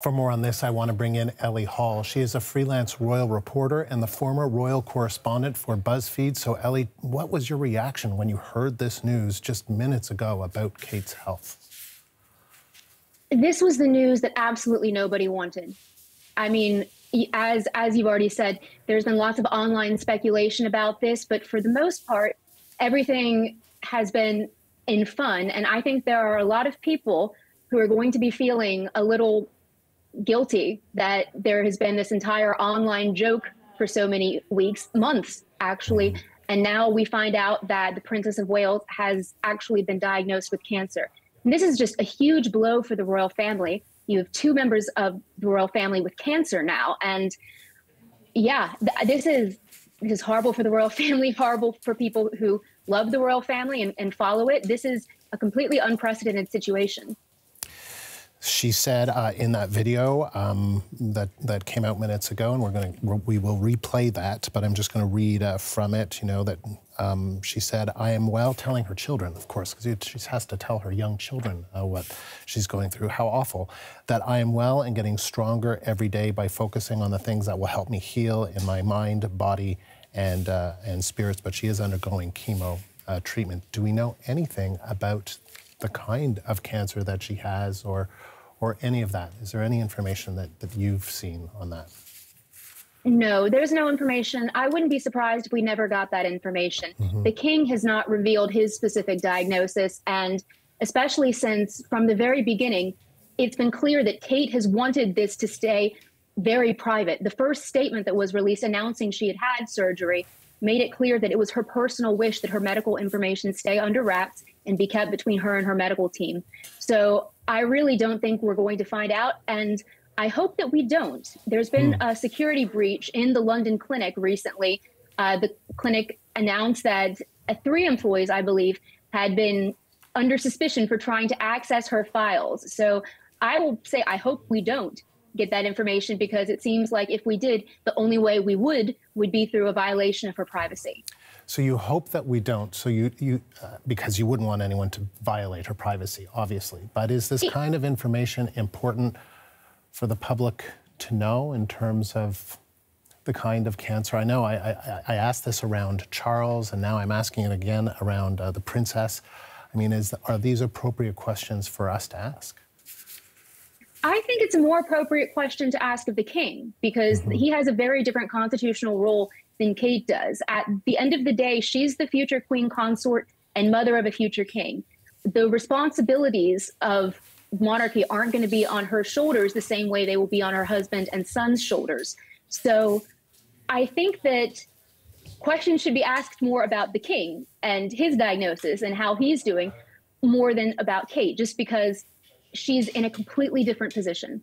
For more on this, I want to bring in Ellie Hall. She is a freelance royal reporter and the former royal correspondent for BuzzFeed. So, Ellie, what was your reaction when you heard this news just minutes ago about Kate's health? This was the news that absolutely nobody wanted. I mean, as you've already said, there's been lots of online speculation about this, but for the most part, everything has been in fun. And I think there are a lot of people who are going to be feeling a little guilty that there has been this entire online joke for so many weeks, months actually, and now we find out that the Princess of Wales has actually been diagnosed with cancer. And this is just a huge blow for the royal family. You have two members of the royal family with cancer now, and yeah, this is horrible for the royal family, horrible for people who love the royal family and follow it. This is a completely unprecedented situation. She said in that video that came out minutes ago, and we will replay that, but I'm just going to read from it, that she said, "I am well," telling her children, of course, because she has to tell her young children what she's going through, how awful, that "I am well and getting stronger every day by focusing on the things that will help me heal in my mind, body, and spirits," but she is undergoing chemo treatment. Do we know anything about the kind of cancer that she has or any of that? Is there any information that you've seen on that? No, there's no information. I wouldn't be surprised if we never got that information. The king has not revealed his specific diagnosis, and especially since from the very beginning, it's been clear that Kate has wanted this to stay very private. The first statement that was released announcing she had had surgery made it clear that it was her personal wish that her medical information stay under wraps and be kept between her and her medical team. So I really don't think we're going to find out, and I hope that we don't. There's been a security breach in the London clinic recently. The clinic announced that 3 employees, I believe, had been under suspicion for trying to access her files. So I will say I hope we don't get that information, because it seems like if we did, the only way we would be through a violation of her privacy. So you hope that we don't, so you because you wouldn't want anyone to violate her privacy, obviously. But is this kind of information important for the public to know in terms of the kind of cancer? I know I asked this around Charles, and now I'm asking it again around the princess. I mean, are these appropriate questions for us to ask? I think it's a more appropriate question to ask of the king, because he has a very different constitutional role than Kate does. At the end of the day, she's the future queen consort and mother of a future king. The responsibilities of monarchy aren't going to be on her shoulders the same way they will be on her husband and son's shoulders. So I think that questions should be asked more about the king and his diagnosis and how he's doing, more than about Kate, just because she's in a completely different position.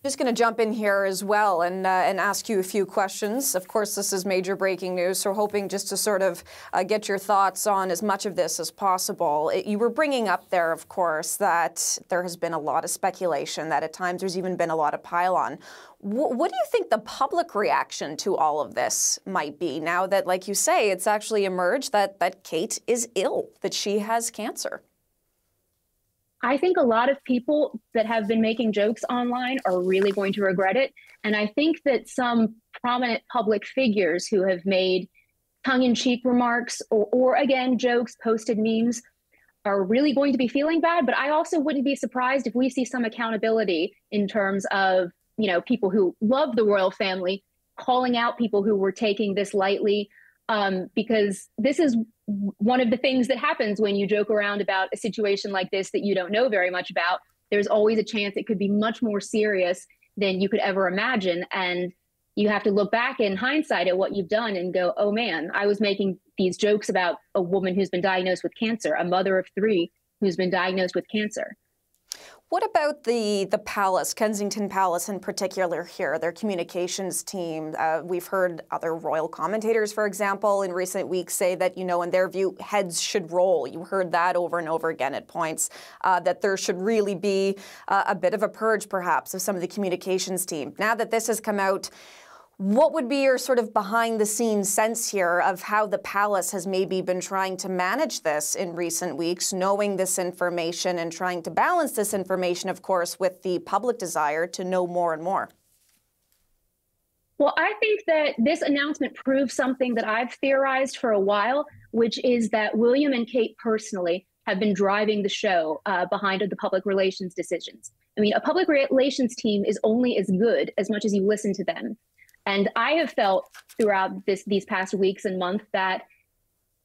Just going to jump in here as well and ask you a few questions. Of course, this is major breaking news, so hoping just to sort of get your thoughts on as much of this as possible. You were bringing up there, of course, that there has been a lot of speculation, that at times there's even been a lot of pile-on. What do you think the public reaction to all of this might be now that, like you say, it's actually emerged that Kate is ill, that she has cancer? I think a lot of people that have been making jokes online are really going to regret it. And I think that some prominent public figures who have made tongue-in-cheek remarks or again, jokes, posted memes, are really going to be feeling bad. But I also wouldn't be surprised if we see some accountability in terms of, people who love the royal family calling out people who were taking this lightly, because this is one of the things that happens when you joke around about a situation like this that you don't know very much about. There's always a chance it could be much more serious than you could ever imagine. And you have to look back in hindsight at what you've done and go, oh man, I was making these jokes about a woman who's been diagnosed with cancer, a mother of 3 who's been diagnosed with cancer. What about the palace, Kensington Palace in particular here, their communications team? We've heard other royal commentators, for example, in recent weeks say that, in their view, heads should roll. You heard that over and over again at points, that there should really be a bit of a purge, perhaps, of some of the communications team. Now that this has come out, What would be your sort of behind-the-scenes sense here of how the palace has maybe been trying to manage this in recent weeks, knowing this information and trying to balance this information, of course, with the public desire to know more and more? Well, I think that this announcement proves something that I've theorized for a while, which is that William and Kate personally have been driving the show behind the public relations decisions. I mean, a public relations team is only as good as much as you listen to them. And I have felt throughout these past weeks and months that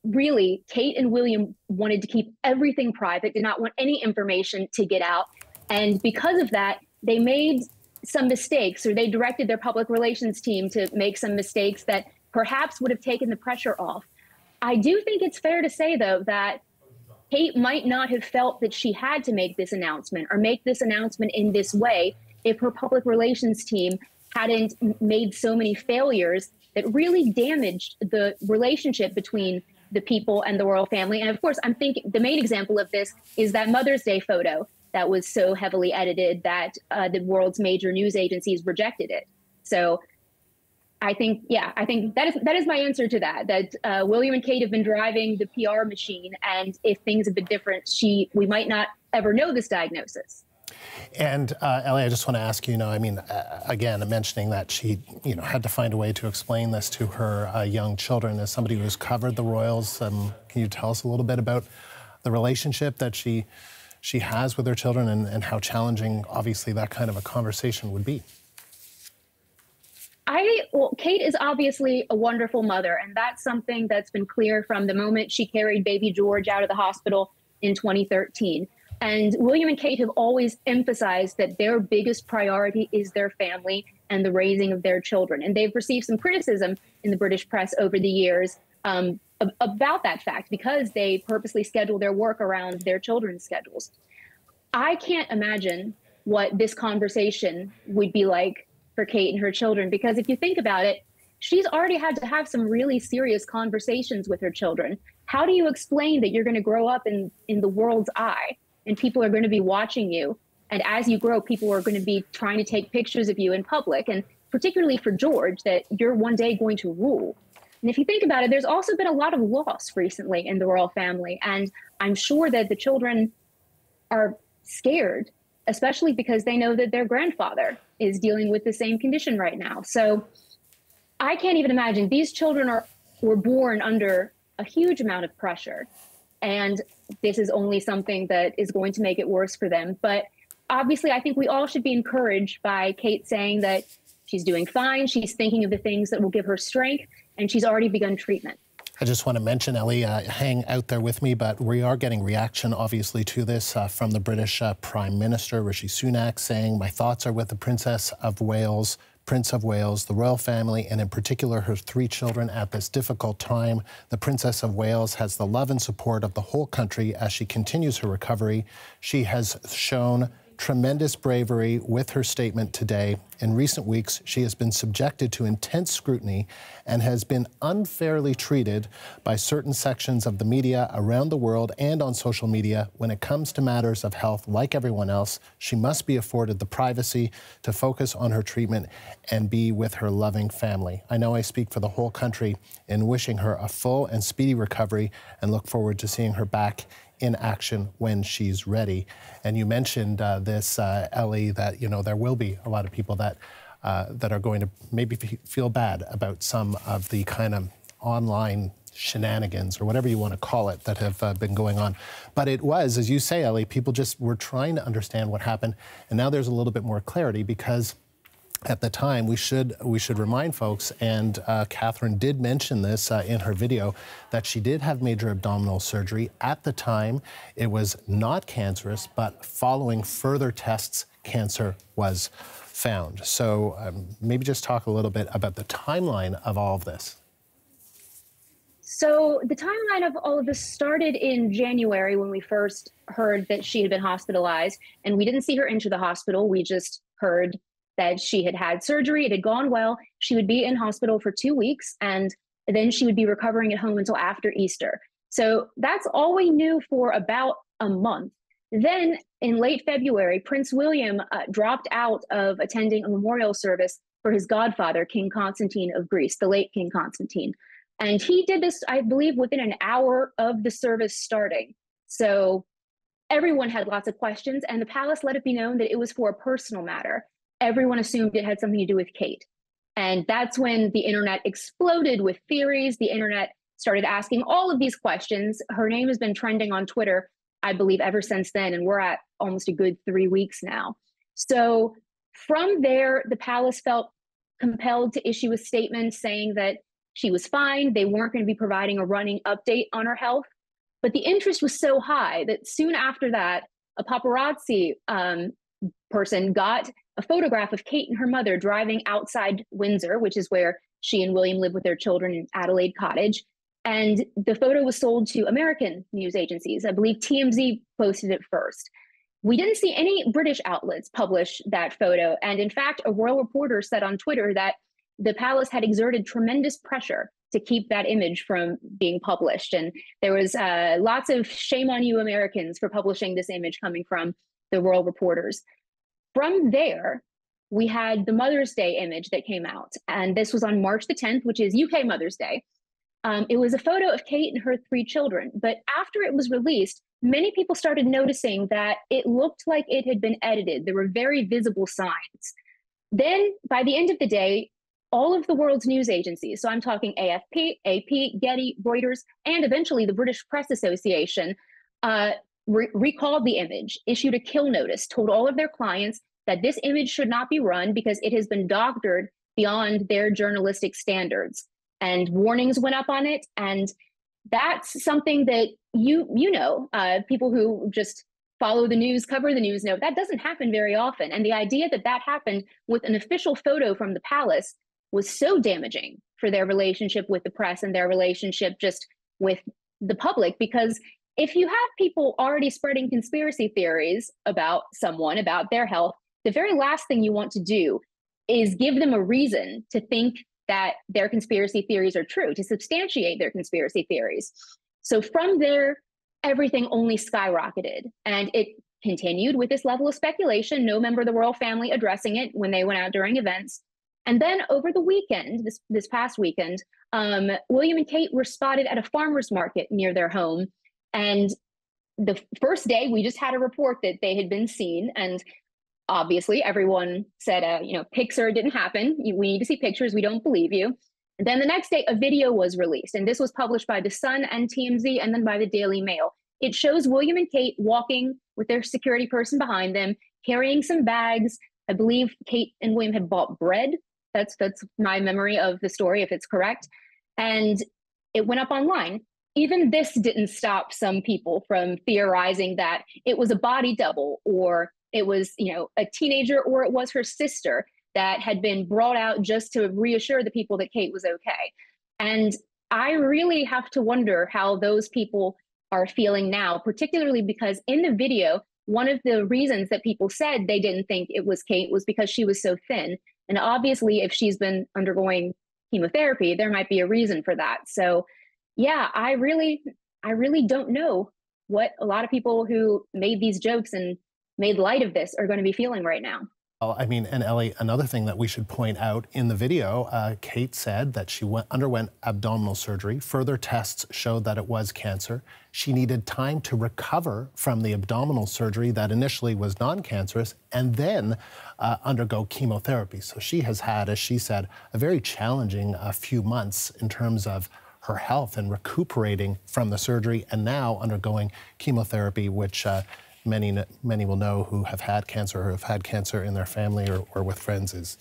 really Kate and William wanted to keep everything private, did not want any information to get out. And because of that, they made some mistakes, or they directed their public relations team to make some mistakes that perhaps would have taken the pressure off. I do think it's fair to say, though, that Kate might not have felt that she had to make this announcement or make this announcement in this way if her public relations team hadn't made so many failures that really damaged the relationship between the people and the royal family. And of course, I'm thinking the main example of this is that Mother's Day photo that was so heavily edited that the world's major news agencies rejected it. So I think that is my answer to that, that William and Kate have been driving the PR machine. And if things have been different, we might not ever know this diagnosis. And Ellie, I just want to ask you, I mean, again, mentioning that she, had to find a way to explain this to her young children. As somebody who's covered the royals, can you tell us a little bit about the relationship that she has with her children and how challenging, obviously, that kind of a conversation would be? Well, Kate is obviously a wonderful mother, and that's something that's been clear from the moment she carried baby George out of the hospital in 2013. And William and Kate have always emphasized that their biggest priority is their family and the raising of their children. And they've received some criticism in the British press over the years about that fact, because they purposely schedule their work around their children's schedules. I can't imagine what this conversation would be like for Kate and her children, because if you think about it, she's already had to have some really serious conversations with her children. How do you explain that you're going to grow up in the world's eye and people are going to be watching you? And as you grow, people are going to be trying to take pictures of you in public. And particularly for George, that you're one day going to rule. And if you think about it, there's also been a lot of loss recently in the royal family. And I'm sure that the children are scared, especially because they know that their grandfather is dealing with the same condition right now. So I can't even imagine. These children were born under a huge amount of pressure. And this is only something that is going to make it worse for them. But obviously, I think we all should be encouraged by Kate saying that she's doing fine. She's thinking of the things that will give her strength, and she's already begun treatment. I just want to mention, Ellie, hang out there with me, but we are getting reaction, obviously, to this from the British Prime Minister, Rishi Sunak, saying, "My thoughts are with the Princess of Wales, Prince of Wales, the royal family, and in particular her 3 children at this difficult time. The Princess of Wales has the love and support of the whole country as she continues her recovery. She has shown tremendous bravery with her statement today. In recent weeks, she has been subjected to intense scrutiny and has been unfairly treated by certain sections of the media around the world and on social media. When it comes to matters of health, like everyone else, she must be afforded the privacy to focus on her treatment and be with her loving family. I know I speak for the whole country in wishing her a full and speedy recovery and look forward to seeing her back in action when she's ready." And you mentioned this, Ellie, that there will be a lot of people that are going to maybe feel bad about some of the kind of online shenanigans or whatever you want to call it that have been going on. But it was, as you say, Ellie, people just were trying to understand what happened, and now there's a little bit more clarity because at the time, we should remind folks, and Catherine did mention this in her video, that she did have major abdominal surgery. At the time, it was not cancerous, but following further tests, cancer was found. So maybe just talk a little bit about the timeline of all of this. So the timeline of all of this started in January when we first heard that she had been hospitalized, and we didn't see her into the hospital. We just heard that she had had surgery, it had gone well, she would be in hospital for 2 weeks, and then she would be recovering at home until after Easter. So that's all we knew for about a month. Then in late February, Prince William dropped out of attending a memorial service for his godfather, King Constantine of Greece, the late King Constantine. And he did this, I believe, within an hour of the service starting. So everyone had lots of questions, and the palace let it be known that it was for a personal matter. Everyone assumed it had something to do with Kate. And that's when the internet exploded with theories. The internet started asking all of these questions. Her name has been trending on Twitter, I believe, ever since then, and we're at almost a good 3 weeks now. So from there, the palace felt compelled to issue a statement saying that she was fine. They weren't going to be providing a running update on her health. But the interest was so high that soon after that, a paparazzi person got a photograph of Kate and her mother driving outside Windsor, which is where she and William live with their children in Adelaide Cottage. And the photo was sold to American news agencies. I believe TMZ posted it first. We didn't see any British outlets publish that photo. And in fact, a royal reporter said on Twitter that the palace had exerted tremendous pressure to keep that image from being published. And there was lots of shame on you Americans for publishing this image coming from the royal reporters. From there, we had the Mother's Day image that came out. And this was on March the 10th, which is UK Mother's Day. It was a photo of Kate and her 3 children. But after it was released, many people started noticing that it looked like it had been edited. There were very visible signs. Then by the end of the day, all of the world's news agencies, so I'm talking AFP, AP, Getty, Reuters, and eventually the British Press Association, recalled the image, issued a kill notice, told all of their clients that this image should not be run because it has been doctored beyond their journalistic standards. And warnings went up on it. And that's something that people who just follow the news, cover the news know that doesn't happen very often. And the idea that that happened with an official photo from the palace was so damaging for their relationship with the press and their relationship just with the public. Because if you have people already spreading conspiracy theories about someone, about their health, the very last thing you want to do is give them a reason to think that their conspiracy theories are true, to substantiate their conspiracy theories. So from there, everything only skyrocketed. And it continued with this level of speculation, no member of the royal family addressing it when they went out during events. And then over the weekend, this past weekend, William and Kate were spotted at a farmer's market near their home. And the first day, we just had a report that they had been seen. And obviously, everyone said, Pixar didn't happen. We need to see pictures. We don't believe you. And then the next day, a video was released. And this was published by The Sun and TMZ and then by the Daily Mail. It shows William and Kate walking with their security person behind them, carrying some bags. I believe Kate and William had bought bread. That's my memory of the story, if it's correct. And it went up online. Even this didn't stop some people from theorizing that it was a body double, or it was, a teenager, or it was her sister that had been brought out just to reassure the people that Kate was okay. And I really have to wonder how those people are feeling now, particularly because in the video, one of the reasons that people said they didn't think it was Kate was because she was so thin. And obviously, if she's been undergoing chemotherapy, there might be a reason for that. So yeah, I really don't know what a lot of people who made these jokes and made light of this are going to be feeling right now. Well, I mean, and Ellie, another thing that we should point out in the video, Kate said that she underwent abdominal surgery. Further tests showed that it was cancer. She needed time to recover from the abdominal surgery that initially was non-cancerous and then undergo chemotherapy. So she has had, as she said, a very challenging few months in terms of her health and recuperating from the surgery and now undergoing chemotherapy, which many will know who have had cancer or have had cancer in their family or with friends is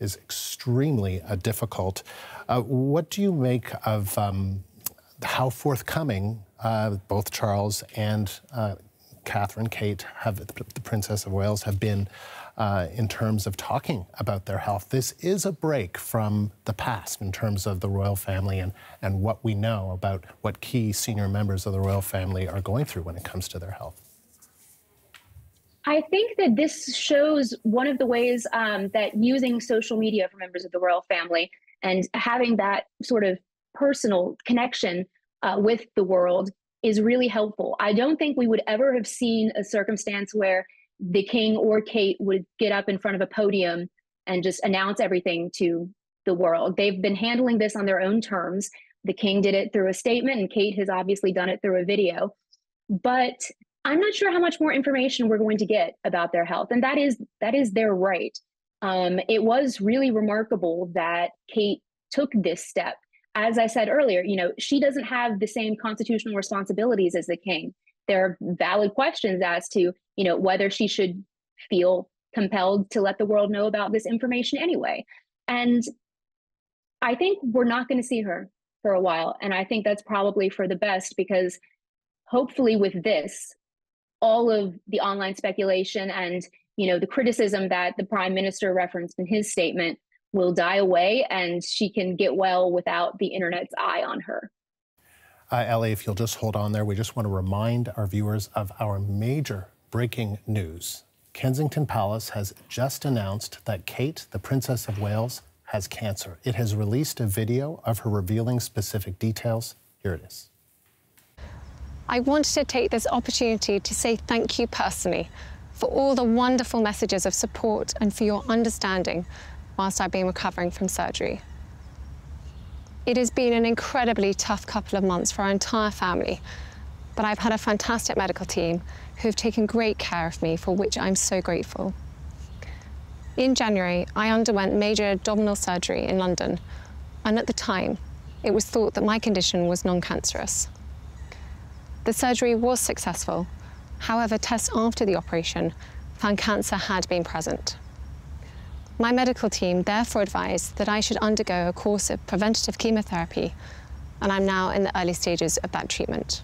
extremely difficult. What do you make of how forthcoming both Charles and Catherine, Kate, the Princess of Wales, have been in terms of talking about their health? This is a break from the past in terms of the royal family and what we know about what key senior members of the royal family are going through when it comes to their health. I think that this shows one of the ways that using social media for members of the royal family and having that sort of personal connection with the world is really helpful. I don't think we would ever have seen a circumstance where the king or Kate would get up in front of a podium and just announce everything to the world. They've been handling this on their own terms. The king did it through a statement, and Kate has obviously done it through a video. But I'm not sure how much more information we're going to get about their health, and that is their right. It was really remarkable that Kate took this step. As I said earlier, she doesn't have the same constitutional responsibilities as the king. There are valid questions as to, whether she should feel compelled to let the world know about this information anyway. And I think we're not going to see her for a while. And I think that's probably for the best, because hopefully with this, all of the online speculation and, the criticism that the prime minister referenced in his statement will die away, and she can get well without the internet's eye on her. Ellie, if you'll just hold on there, we just want to remind our viewers of our major breaking news. Kensington Palace has just announced that Kate, the Princess of Wales, has cancer. It has released a video of her revealing specific details. Here it is. I wanted to take this opportunity to say thank you personally for all the wonderful messages of support and for your understanding whilst I've been recovering from surgery. It has been an incredibly tough couple of months for our entire family, but I've had a fantastic medical team who have taken great care of me, for which I'm so grateful. In January, I underwent major abdominal surgery in London, and at the time, it was thought that my condition was non-cancerous. The surgery was successful. However, tests after the operation found cancer had been present. My medical team therefore advised that I should undergo a course of preventative chemotherapy, and I'm now in the early stages of that treatment.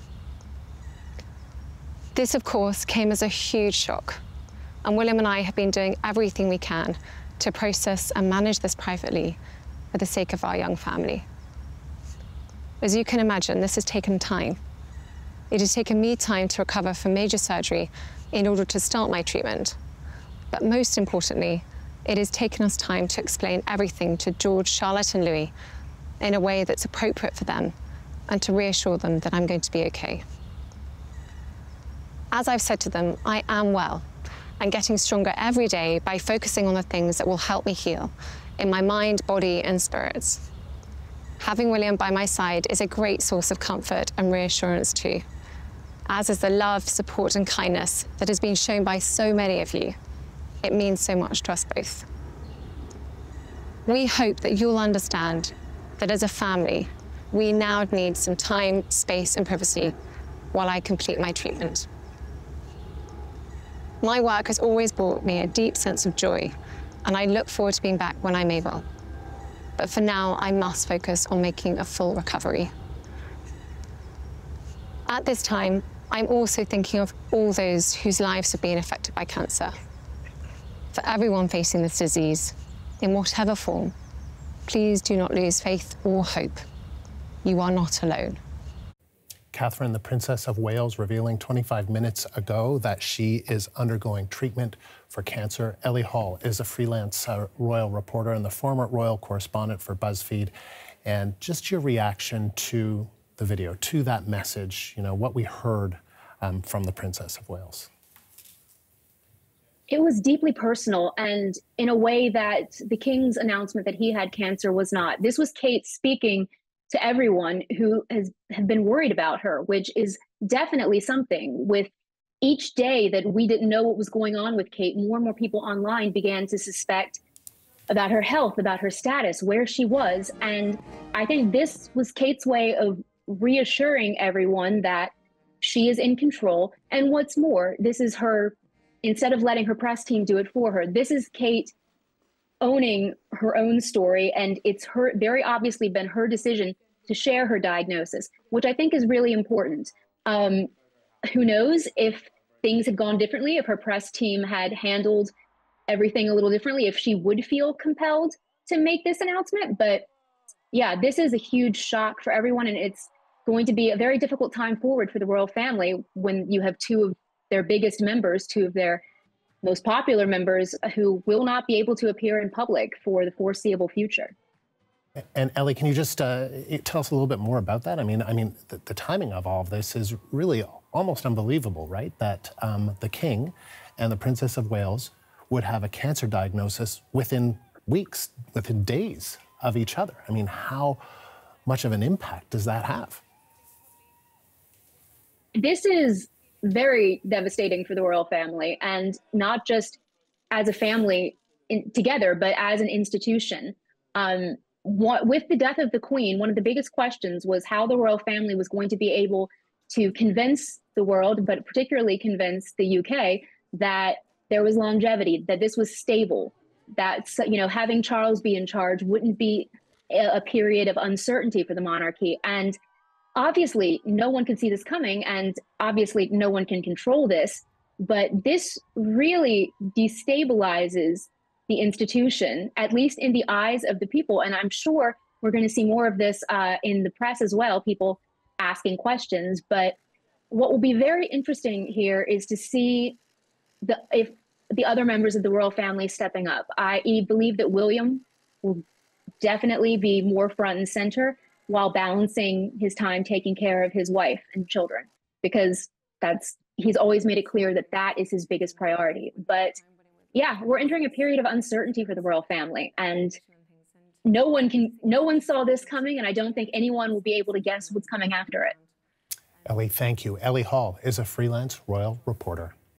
This, of course, came as a huge shock, and William and I have been doing everything we can to process and manage this privately for the sake of our young family. As you can imagine, this has taken time. It has taken me time to recover from major surgery in order to start my treatment. But most importantly, it has taken us time to explain everything to George, Charlotte and Louis in a way that's appropriate for them, and to reassure them that I'm going to be okay. As I've said to them, I am well and getting stronger every day by focusing on the things that will help me heal in my mind, body and spirits. Having William by my side is a great source of comfort and reassurance too, as is the love, support and kindness that has been shown by so many of you. It means so much to us both. We hope that you'll understand that as a family, we now need some time, space and privacy while I complete my treatment. My work has always brought me a deep sense of joy, and I look forward to being back when I'm able. But for now, I must focus on making a full recovery. At this time, I'm also thinking of all those whose lives have been affected by cancer. For everyone facing this disease, in whatever form, please do not lose faith or hope. You are not alone. Catherine, the Princess of Wales, revealing 25 minutes ago that she is undergoing treatment for cancer. Ellie Hall is a freelance royal reporter and the former royal correspondent for BuzzFeed. And just your reaction to the video, to that message, what we heard from the Princess of Wales. It was deeply personal, and in a way that the King's announcement that he had cancer was not. This was Kate speaking to everyone who have been worried about her, which is definitely something. With each day that we didn't know what was going on with Kate, more and more people online began to suspect about her health, about her status, where she was. And I think this was Kate's way of reassuring everyone that she is in control. And what's more, this is her, instead of letting her press team do it for her, this is Kate owning her own story, and it's her, very obviously been her decision to share her diagnosis, which I think is really important. Who knows if things had gone differently, if her press team had handled everything a little differently, if she would feel compelled to make this announcement. But yeah, this is a huge shock for everyone, and it's going to be a very difficult time forward for the royal family when you have two of their biggest members, two of their most popular members, who will not be able to appear in public for the foreseeable future. And Ellie, can you just tell us a little bit more about that? I mean, the timing of all of this is really almost unbelievable, right? That the King and the Princess of Wales would have a cancer diagnosis within weeks, within days of each other. I mean, how much of an impact does that have? This is very devastating for the royal family, and not just as a family together, but as an institution. With the death of the Queen, one of the biggest questions was how the royal family was going to be able to convince the world, but particularly convince the UK, that there was longevity, that this was stable, that, you know, having Charles be in charge wouldn't be a period of uncertainty for the monarchy. And obviously, no one can see this coming, and obviously, no one can control this. But this really destabilizes the institution, at least in the eyes of the people. And I'm sure we're going to see more of this in the press as well, people asking questions. But what will be very interesting here is to see if the other members of the royal family stepping up. I believe that William will definitely be more front and center while balancing his time taking care of his wife and children, because he's always made it clear that that is his biggest priority. But yeah, we're entering a period of uncertainty for the royal family, and no one saw this coming, and I don't think anyone will be able to guess what's coming after it. Ellie, thank you. Ellie Hall is a freelance royal reporter.